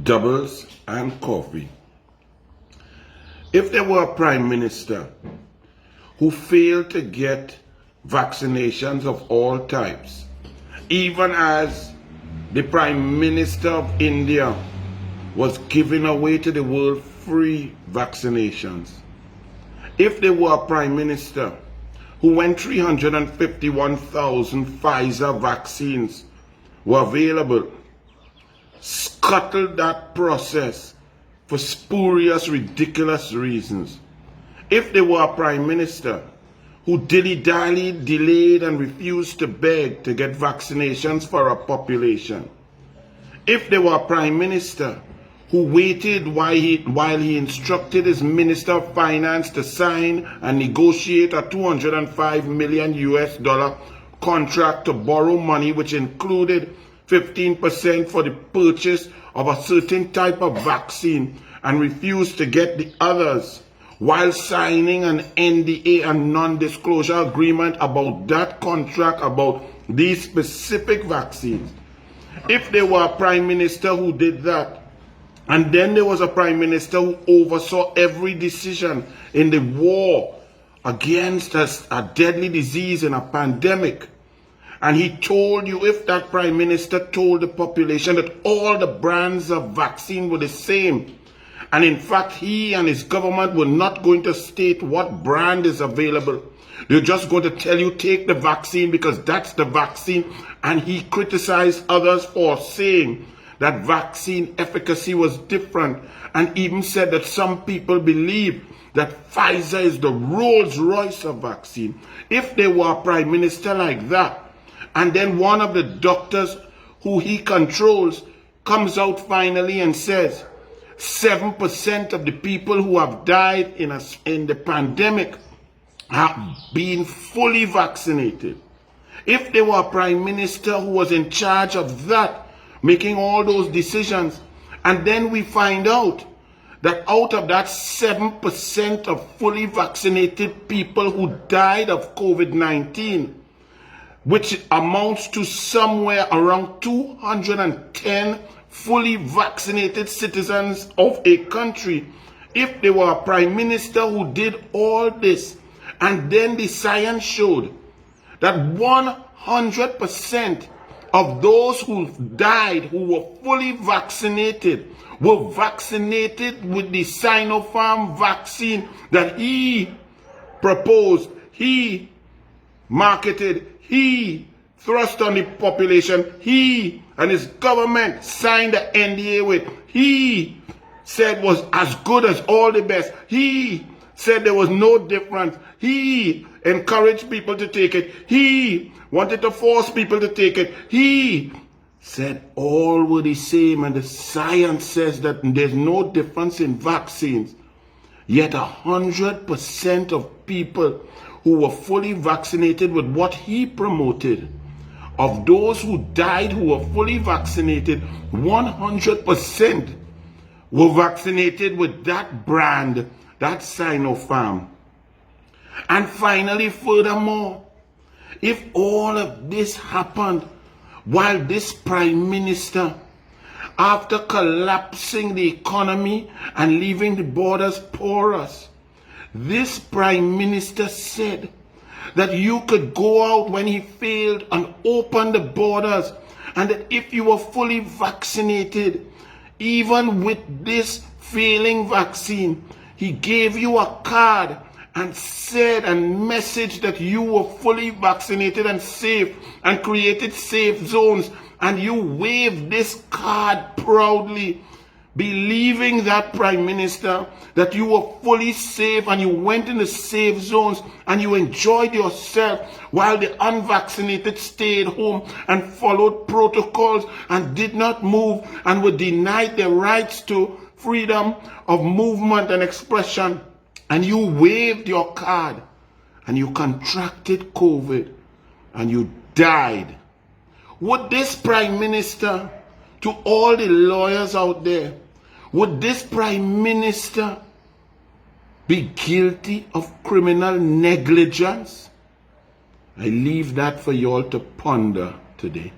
doubles and coffee. If there were a prime minister who failed to get vaccinations of all types, even as the prime minister of India was giving away to the world free vaccinations, if there were a prime minister who, when 351,000 Pfizer vaccines were available, scuttled that process for spurious, ridiculous reasons. If there were a prime minister who dilly-dally, delayed and refused to beg to get vaccinations for a population. If there were a prime minister who waited while he instructed his Minister of Finance to sign and negotiate a $205 million contract to borrow money, which included 15% for the purchase of a certain type of vaccine, and refused to get the others, while signing an NDA, a non-disclosure agreement about that contract, about these specific vaccines. If there were a prime minister who did that, and then there was a prime minister who oversaw every decision in the war against a deadly disease and a pandemic, and he told you, if that prime minister told the population that all the brands of vaccine were the same, and in fact he and his government were not going to state what brand is available, they're just going to tell you take the vaccine because that's the vaccine, and he criticized others for saying that vaccine efficacy was different, and even said that some people believe that Pfizer is the Rolls Royce of vaccine. If there were a prime minister like that, and then one of the doctors who he controls comes out finally and says 7% of the people who have died in the pandemic have been fully vaccinated. If there were a prime minister who was in charge of that, making all those decisions, and then we find out that out of that 7% of fully vaccinated people who died of COVID-19, which amounts to somewhere around 210 fully vaccinated citizens of a country, if there were a prime minister who did all this, and then the science showed that 100% of those who died who were fully vaccinated were vaccinated with the SINOPHARM vaccine that he proposed, he marketed, he thrust on the population, he and his government signed the NDA with, he said was as good as all the best, he said there was no difference, he encouraged people to take it, he wanted to force people to take it, he said all were the same, and the science says that there's no difference in vaccines. Yet 100% of people who were fully vaccinated with what he promoted, of those who died who were fully vaccinated, 100% were vaccinated with that brand, that SINOPHARM. And finally, furthermore, if all of this happened while this prime minister, after collapsing the economy and leaving the borders porous, this prime minister said that you could go out when he failed and open the borders, and that if you were fully vaccinated, even with this failing vaccine, he gave you a card and said and messaged that you were fully vaccinated and safe, and created safe zones, and you waved this card proudly, believing that prime minister that you were fully safe, and you went in the safe zones and you enjoyed yourself while the unvaccinated stayed home and followed protocols and did not move and were denied their rights to freedom of movement and expression. And you waved your card and you contracted COVID and you died. Would this prime minister, to all the lawyers out there, would this prime minister be guilty of criminal negligence? I leave that for you all to ponder today.